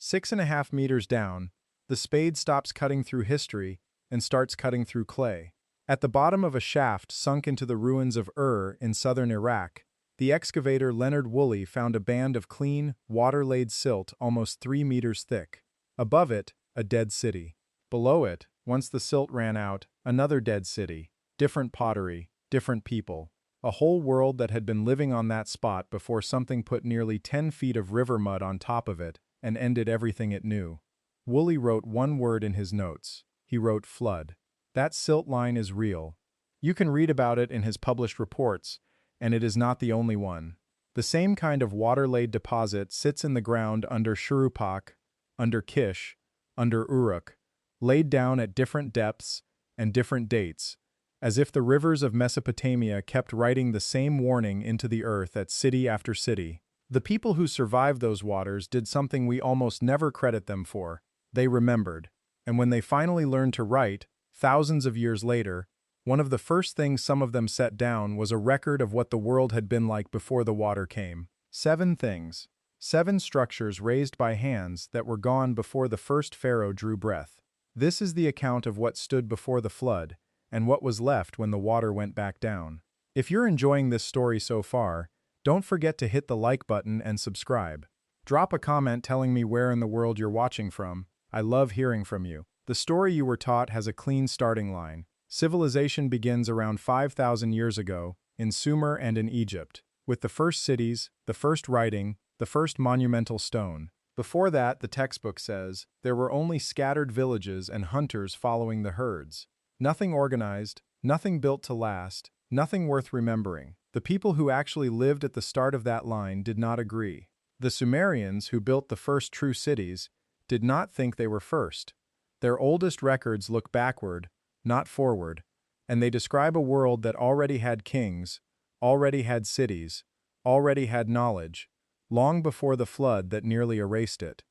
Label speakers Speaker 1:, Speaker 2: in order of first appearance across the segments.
Speaker 1: 6.5 meters down, the spade stops cutting through history and starts cutting through clay. At the bottom of a shaft sunk into the ruins of in southern Iraq, the excavator Leonard Woolley found a band of clean, water-laid silt almost 3 meters thick. Above it, a dead city. Below it, once the silt ran out, another dead city. Different pottery, different people. A whole world that had been living on that spot before something put nearly 10 feet of river mud on top of it and ended everything it knew. Woolley wrote one word in his notes. He wrote flood. That silt line is real. You can read about it in his published reports, and it is not the only one. The same kind of water-laid deposit sits in the ground under Shuruppak, under Kish, under Uruk, laid down at different depths and different dates, as if the rivers of Mesopotamia kept writing the same warning into the earth at city after city. The people who survived those waters did something we almost never credit them for. They remembered. And when they finally learned to write, thousands of years later, one of the first things some of them set down was a record of what the world had been like before the water came. 7 things. 7 structures raised by hands that were gone before the first pharaoh drew breath. This is the account of what stood before the flood, and what was left when the water went back down. If you're enjoying this story so far, don't forget to hit the like button and subscribe. Drop a comment telling me where in the world you're watching from. I love hearing from you. The story you were taught has a clean starting line. Civilization begins around 5,000 years ago, in Sumer and in Egypt, with the first cities, the first writing, the first monumental stone. Before that, the textbook says, there were only scattered villages and hunters following the herds. Nothing organized, nothing built to last, nothing worth remembering. The people who actually lived at the start of that line did not agree. The Sumerians, who built the first true cities, did not think they were first. Their oldest records look backward, not forward, and they describe a world that already had kings, already had cities, already had knowledge, long before the flood that nearly erased it.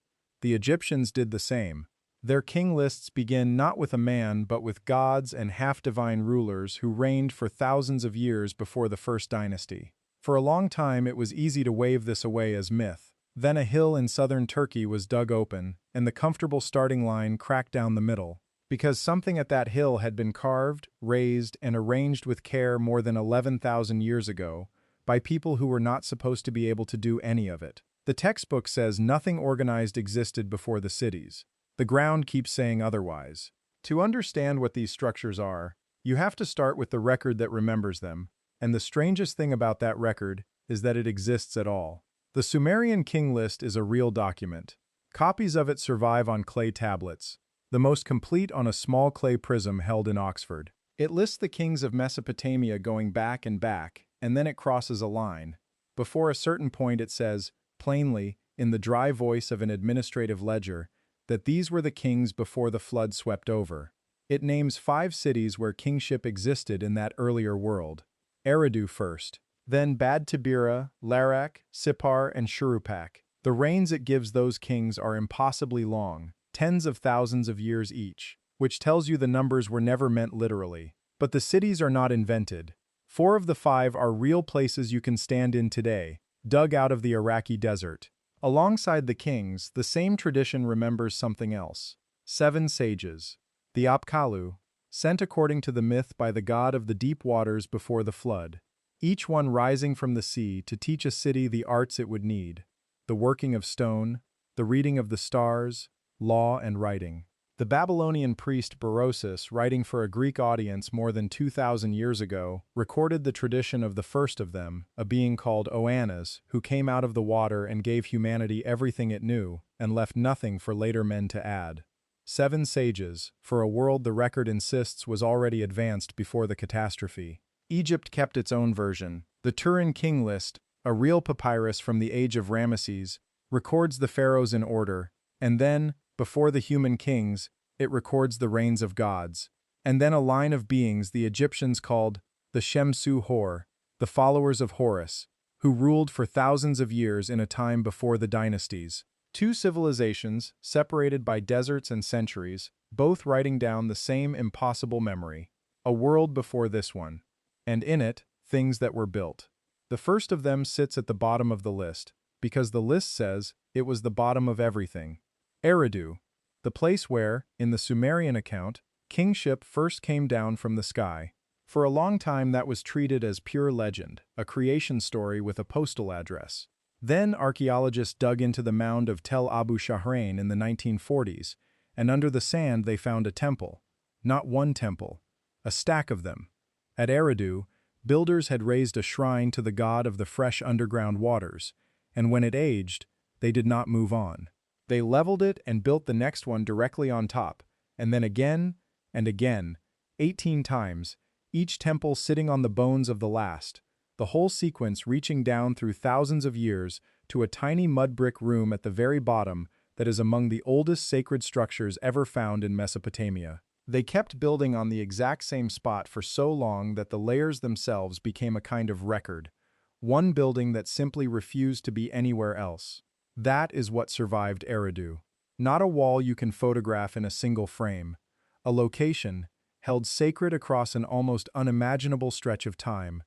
Speaker 1: The Egyptians did the same. Their king lists begin not with a man but with gods and half-divine rulers who reigned for thousands of years before the first dynasty. For a long time it was easy to wave this away as myth. Then a hill in southern Turkey was dug open, and the comfortable starting line cracked down the middle. Because something at that hill had been carved, raised, and arranged with care more than 11,000 years ago, by people who were not supposed to be able to do any of it. The textbook says nothing organized existed before the cities. The ground keeps saying otherwise. To understand what these structures are, you have to start with the record that remembers them, and the strangest thing about that record is that it exists at all. The Sumerian king list is a real document. Copies of it survive on clay tablets, the most complete on a small clay prism held in Oxford. It lists the kings of Mesopotamia going back, and then it crosses a line. Before a certain point it says, plainly, in the dry voice of an administrative ledger, that these were the kings before the flood swept over. It names 5 cities where kingship existed in that earlier world. Eridu first, then Bad Tabira, Larak, Sippar, and Shuruppak. The reigns it gives those kings are impossibly long, tens of thousands of years each, which tells you the numbers were never meant literally. But the cities are not invented. 4 of the 5 are real places you can stand in today, dug out of the Iraqi desert. Alongside the kings, the same tradition remembers something else. 7 sages. The Apkallu, sent according to the myth by the god of the deep waters before the flood. Each one rising from the sea to teach a city the arts it would need. The working of stone, the reading of the stars, law and writing. The Babylonian priest Berosus, writing for a Greek audience more than 2,000 years ago, recorded the tradition of the first of them, a being called Oannes, who came out of the water and gave humanity everything it knew, and left nothing for later men to add. 7 sages, for a world the record insists was already advanced before the catastrophe. Egypt kept its own version. The Turin King List, a real papyrus from the age of Ramesses, records the pharaohs in order, and then, before the human kings, it records the reigns of gods, and then a line of beings the Egyptians called the Shemsu Hor, the followers of Horus, who ruled for thousands of years in a time before the dynasties. 2 civilizations, separated by deserts and centuries, both writing down the same impossible memory. A world before this one. And in it, things that were built. The first of them sits at the bottom of the list, because the list says it was the bottom of everything. Eridu, the place where, in the Sumerian account, kingship first came down from the sky. For a long time that was treated as pure legend, a creation story with a postal address. Then archaeologists dug into the mound of Tel Abu Shahrain in the 1940s, and under the sand they found a temple. Not one temple, a stack of them. At Eridu, builders had raised a shrine to the god of the fresh underground waters, and when it aged, they did not move on. They leveled it and built the next one directly on top, and then again and again, 18 times, each temple sitting on the bones of the last, the whole sequence reaching down through thousands of years to a tiny mud brick room at the very bottom that is among the oldest sacred structures ever found in Mesopotamia. They kept building on the exact same spot for so long that the layers themselves became a kind of record, one building that simply refused to be anywhere else. That is what survived Eridu. Not a wall you can photograph in a single frame, a location held sacred across an almost unimaginable stretch of time,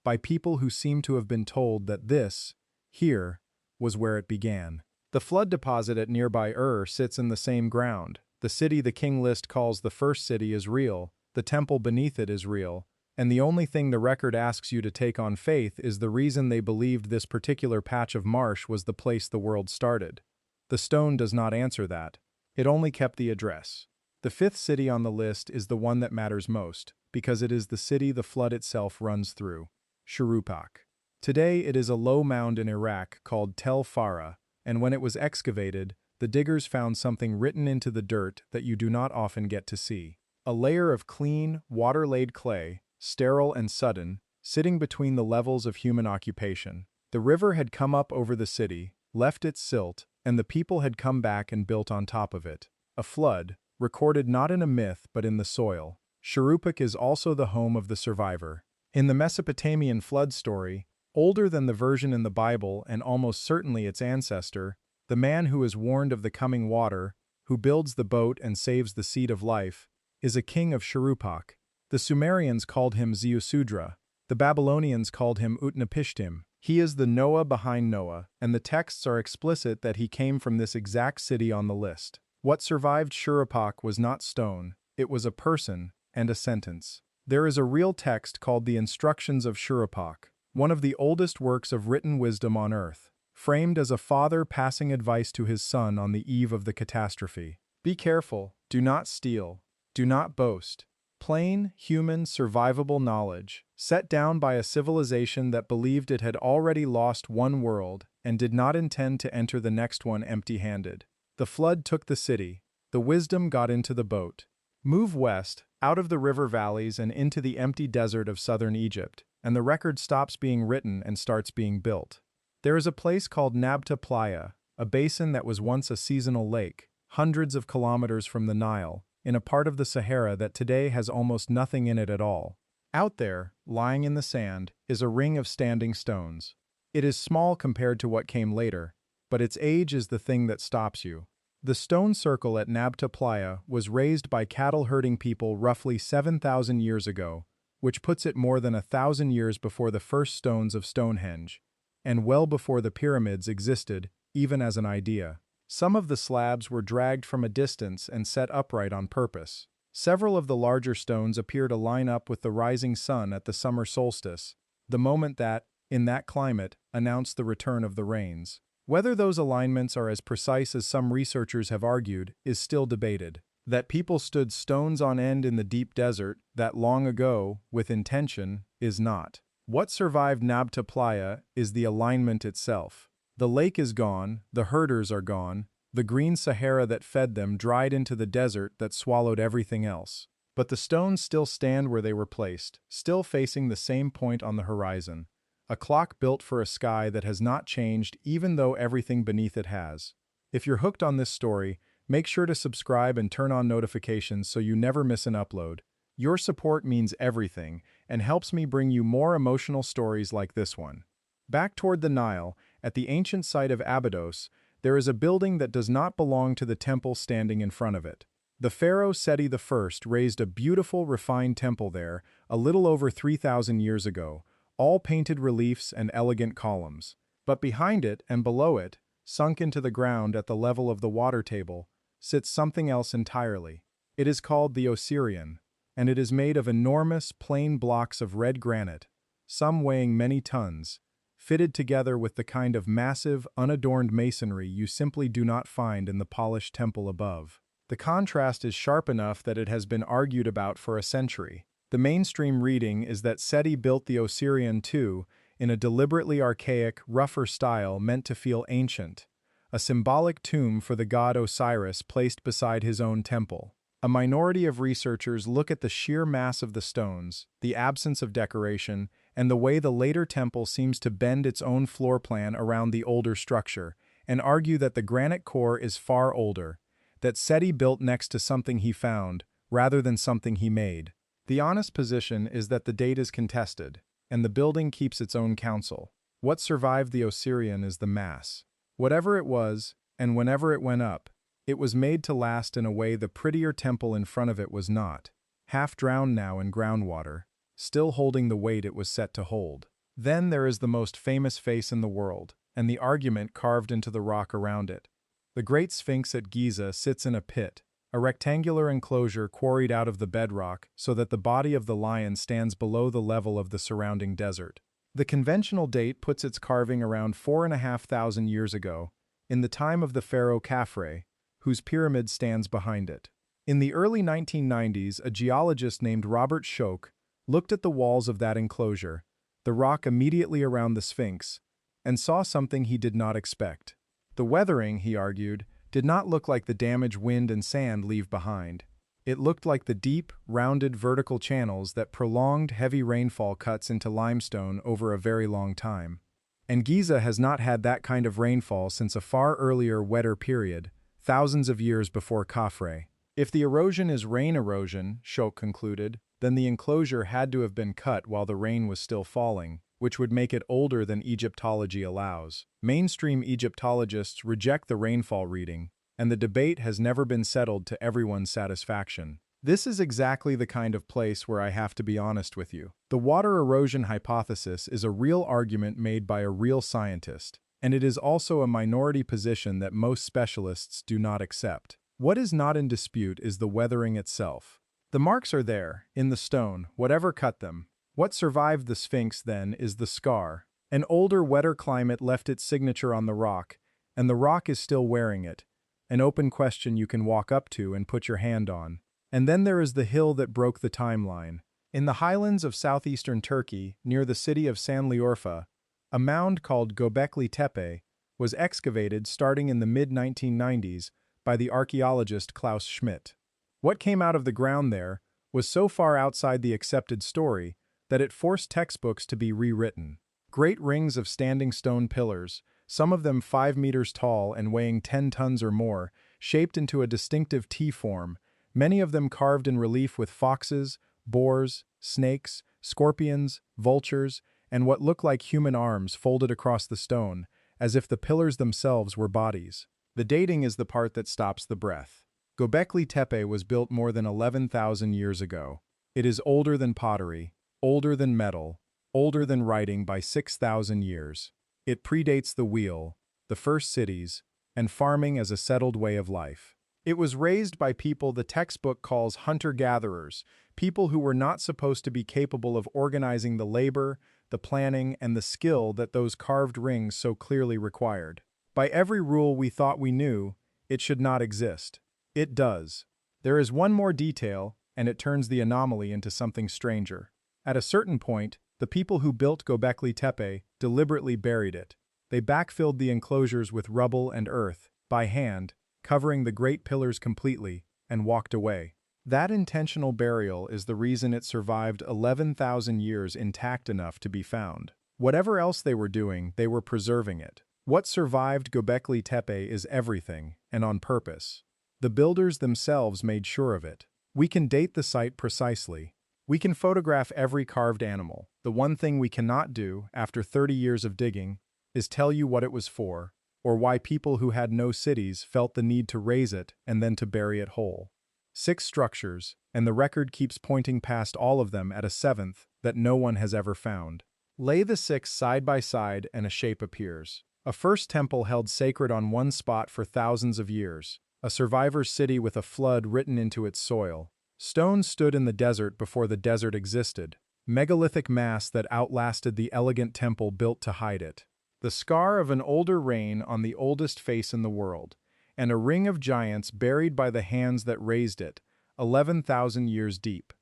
Speaker 1: by people who seem to have been told that this, here, was where it began. The flood deposit at nearby sits in the same ground. The city the king list calls the first city is real, the temple beneath it is real, and the only thing the record asks you to take on faith is the reason they believed this particular patch of marsh was the place the world started. The stone does not answer that. It only kept the address. The fifth city on the list is the one that matters most, because it is the city the flood itself runs through. Shuruppak. Today it is a low mound in Iraq called Tel Farah, and when it was excavated, the diggers found something written into the dirt that you do not often get to see. A layer of clean, water-laid clay, sterile and sudden, sitting between the levels of human occupation. The river had come up over the city, left its silt, and the people had come back and built on top of it. A flood, recorded not in a myth but in the soil. Shuruppak is also the home of the survivor. In the Mesopotamian flood story, older than the version in the Bible and almost certainly its ancestor, the man who is warned of the coming water, who builds the boat and saves the seed of life, is a king of Shuruppak. The Sumerians called him Ziusudra. The Babylonians called him Utnapishtim. He is the Noah behind Noah, and the texts are explicit that he came from this exact city on the list. What survived Shuruppak was not stone, it was a person and a sentence. There is a real text called the Instructions of Shuruppak, one of the oldest works of written wisdom on earth, framed as a father passing advice to his son on the eve of the catastrophe. Be careful, do not steal, do not boast. Plain, human, survivable knowledge, set down by a civilization that believed it had already lost one world and did not intend to enter the next one empty-handed. The flood took the city, the wisdom got into the boat. Move west, out of the river valleys and into the empty desert of southern Egypt, and the record stops being written and starts being built. There is a place called Nabta Playa, a basin that was once a seasonal lake, hundreds of kilometers from the Nile, in a part of the Sahara that today has almost nothing in it at all. Out there, lying in the sand, is a ring of standing stones. It is small compared to what came later, but its age is the thing that stops you. The stone circle at Nabta Playa was raised by cattle-herding people roughly 7,000 years ago, which puts it more than 1,000 years before the first stones of Stonehenge, and well before the pyramids existed, even as an idea. Some of the slabs were dragged from a distance and set upright on purpose. Several of the larger stones appear to line up with the rising sun at the summer solstice, the moment that, in that climate, announced the return of the rains. Whether those alignments are as precise as some researchers have argued is still debated. That people stood stones on end in the deep desert, that long ago, with intention, is not. What survived Nabta Playa is the alignment itself. The lake is gone, the herders are gone, the green Sahara that fed them dried into the desert that swallowed everything else. But the stones still stand where they were placed, still facing the same point on the horizon. A clock built for a sky that has not changed even though everything beneath it has. If you're hooked on this story, make sure to subscribe and turn on notifications so you never miss an upload. Your support means everything and helps me bring you more emotional stories like this one. Back toward the Nile, at the ancient site of Abydos, there is a building that does not belong to the temple standing in front of it. The pharaoh Seti I raised a beautiful, refined temple there a little over 3,000 years ago, all painted reliefs and elegant columns. But behind it and below it, sunk into the ground at the level of the water table, sits something else entirely. It is called the Osirion, and it is made of enormous, plain blocks of red granite, some weighing many tons, fitted together with the kind of massive, unadorned masonry you simply do not find in the polished temple above. The contrast is sharp enough that it has been argued about for a century. The mainstream reading is that Seti built the Osirion too, in a deliberately archaic, rougher style meant to feel ancient, a symbolic tomb for the god Osiris placed beside his own temple. A minority of researchers look at the sheer mass of the stones, the absence of decoration, and the way the later temple seems to bend its own floor plan around the older structure, and argue that the granite core is far older, that Seti built next to something he found, rather than something he made. The honest position is that the date is contested, and the building keeps its own counsel. What survived the Osirion is the mass. Whatever it was, and whenever it went up, it was made to last in a way the prettier temple in front of it was not, half drowned now in groundwater, still holding the weight it was set to hold. Then there is the most famous face in the world, and the argument carved into the rock around it. The Great Sphinx at Giza sits in a pit, a rectangular enclosure quarried out of the bedrock so that the body of the lion stands below the level of the surrounding desert. The conventional date puts its carving around 4,500 years ago, in the time of the pharaoh Khafre, whose pyramid stands behind it. In the early 1990s, a geologist named Robert Schoch looked at the walls of that enclosure, the rock immediately around the Sphinx, and saw something he did not expect. The weathering, he argued, did not look like the damage wind and sand leave behind. It looked like the deep, rounded vertical channels that prolonged heavy rainfall cuts into limestone over a very long time. And Giza has not had that kind of rainfall since a far earlier, wetter period, thousands of years before Khafre. If the erosion is rain erosion, Schoch concluded, then the enclosure had to have been cut while the rain was still falling, which would make it older than Egyptology allows. Mainstream Egyptologists reject the rainfall reading, and the debate has never been settled to everyone's satisfaction. This is exactly the kind of place where I have to be honest with you. The water erosion hypothesis is a real argument made by a real scientist, and it is also a minority position that most specialists do not accept. What is not in dispute is the weathering itself. The marks are there, in the stone, whatever cut them. What survived the Sphinx, then, is the scar. An older, wetter climate left its signature on the rock, and the rock is still wearing it, an open question you can walk up to and put your hand on. And then there is the hill that broke the timeline. In the highlands of southeastern Turkey, near the city of Sanliurfa, a mound called Göbekli Tepe was excavated starting in the mid-1990s by the archaeologist Klaus Schmidt. What came out of the ground there was so far outside the accepted story that it forced textbooks to be rewritten. Great rings of standing stone pillars, some of them 5 meters tall and weighing 10 tons or more, shaped into a distinctive T-form, many of them carved in relief with foxes, boars, snakes, scorpions, vultures, and what look like human arms folded across the stone, as if the pillars themselves were bodies. The dating is the part that stops the breath. Göbekli Tepe was built more than 11,000 years ago. It is older than pottery, older than metal, older than writing by 6,000 years. It predates the wheel, the first cities, and farming as a settled way of life. It was raised by people the textbook calls hunter-gatherers, people who were not supposed to be capable of organizing the labor, the planning, and the skill that those carved rings so clearly required. By every rule we thought we knew, it should not exist. It does. There is one more detail, and it turns the anomaly into something stranger. At a certain point, the people who built Göbekli Tepe deliberately buried it. They backfilled the enclosures with rubble and earth, by hand, covering the great pillars completely, and walked away. That intentional burial is the reason it survived 11,000 years intact enough to be found. Whatever else they were doing, they were preserving it. What survived Göbekli Tepe is everything, and on purpose. The builders themselves made sure of it. We can date the site precisely. We can photograph every carved animal. The one thing we cannot do, after 30 years of digging, is tell you what it was for, or why people who had no cities felt the need to raise it and then to bury it whole. 6 structures, and the record keeps pointing past all of them at a 7th that no one has ever found. Lay the 6 side by side and a shape appears. A first temple held sacred on one spot for thousands of years. A survivor's city with a flood written into its soil. Stones stood in the desert before the desert existed. Megalithic mass that outlasted the elegant temple built to hide it. The scar of an older rain on the oldest face in the world, and a ring of giants buried by the hands that raised it, 11,000 years deep.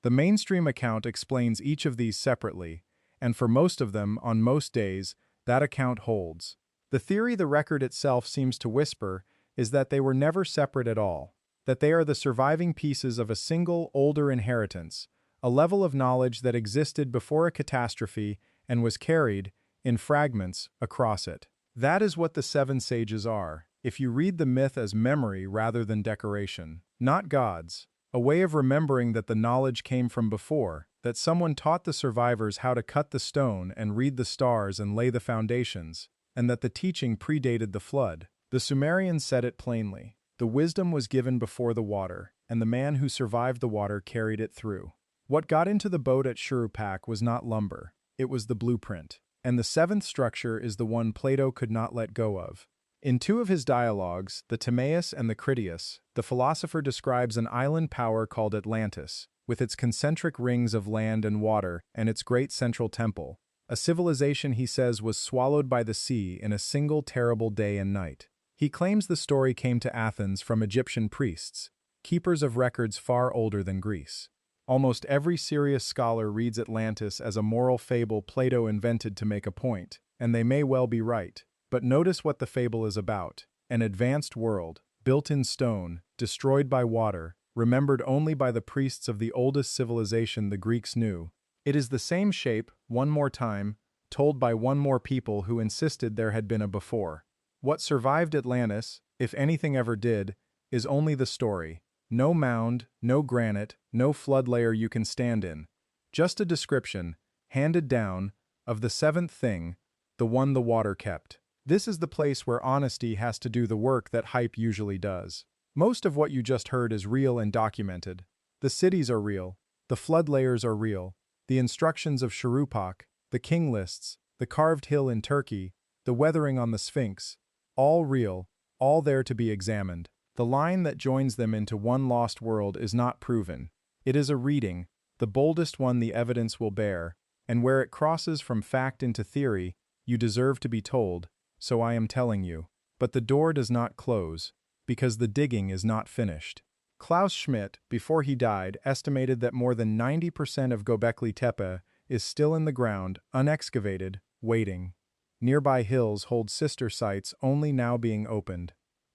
Speaker 1: The mainstream account explains each of these separately, and for most of them, on most days, that account holds. The theory the record itself seems to whisper is that they were never separate at all, that they are the surviving pieces of a single, older inheritance, a level of knowledge that existed before a catastrophe and was carried, in fragments, across it. That is what the seven sages are, if you read the myth as memory rather than decoration. Not gods. A way of remembering that the knowledge came from before, that someone taught the survivors how to cut the stone and read the stars and lay the foundations, and that the teaching predated the flood. The Sumerians said it plainly. The wisdom was given before the water, and the man who survived the water carried it through. What got into the boat at Shuruppak was not lumber, it was the blueprint. And the seventh structure is the one Plato could not let go of. In two of his dialogues, the Timaeus and the Critias, the philosopher describes an island power called Atlantis, with its concentric rings of land and water and its great central temple. A civilization, he says, was swallowed by the sea in a single terrible day and night. He claims the story came to Athens from Egyptian priests, keepers of records far older than Greece. Almost every serious scholar reads Atlantis as a moral fable Plato invented to make a point, and they may well be right. But notice what the fable is about. An advanced world, built in stone, destroyed by water, remembered only by the priests of the oldest civilization the Greeks knew. It is the same shape, one more time, told by one more people who insisted there had been a before. What survived Atlantis, if anything ever did, is only the story. No mound, no granite, no flood layer you can stand in. Just a description, handed down, of the seventh thing, the one the water kept. This is the place where honesty has to do the work that hype usually does. Most of what you just heard is real and documented. The cities are real, the flood layers are real, the instructions of Shuruppak, the king lists, the carved hill in Turkey, the weathering on the Sphinx, all real, all there to be examined. The line that joins them into one lost world is not proven. It is a reading, the boldest one the evidence will bear, and where it crosses from fact into theory, you deserve to be told, so I am telling you. But the door does not close, because the digging is not finished. Klaus Schmidt, before he died, estimated that more than 90% of Göbekli Tepe is still in the ground, unexcavated, waiting. Nearby hills hold sister sites only now being opened.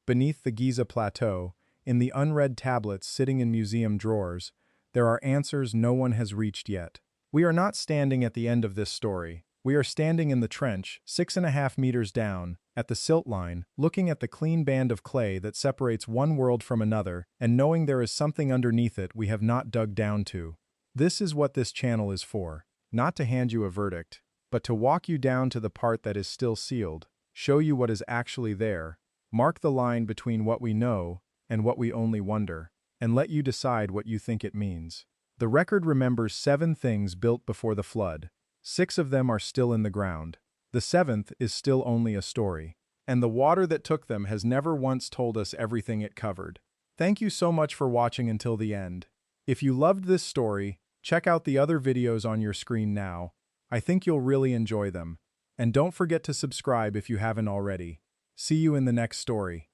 Speaker 1: Beneath the Giza Plateau, in the unread tablets sitting in museum drawers, there are answers no one has reached yet. We are not standing at the end of this story. We are standing in the trench, 6.5 meters down, at the silt line, looking at the clean band of clay that separates one world from another, and knowing there is something underneath it we have not dug down to. This is what this channel is for. Not to hand you a verdict, but to walk you down to the part that is still sealed, show you what is actually there, mark the line between what we know and what we only wonder, and let you decide what you think it means. The record remembers 7 things built before the flood. 6 of them are still in the ground. The 7th is still only a story. And the water that took them has never once told us everything it covered. Thank you so much for watching until the end. If you loved this story, check out the other videos on your screen now. I think you'll really enjoy them. And don't forget to subscribe if you haven't already. See you in the next story.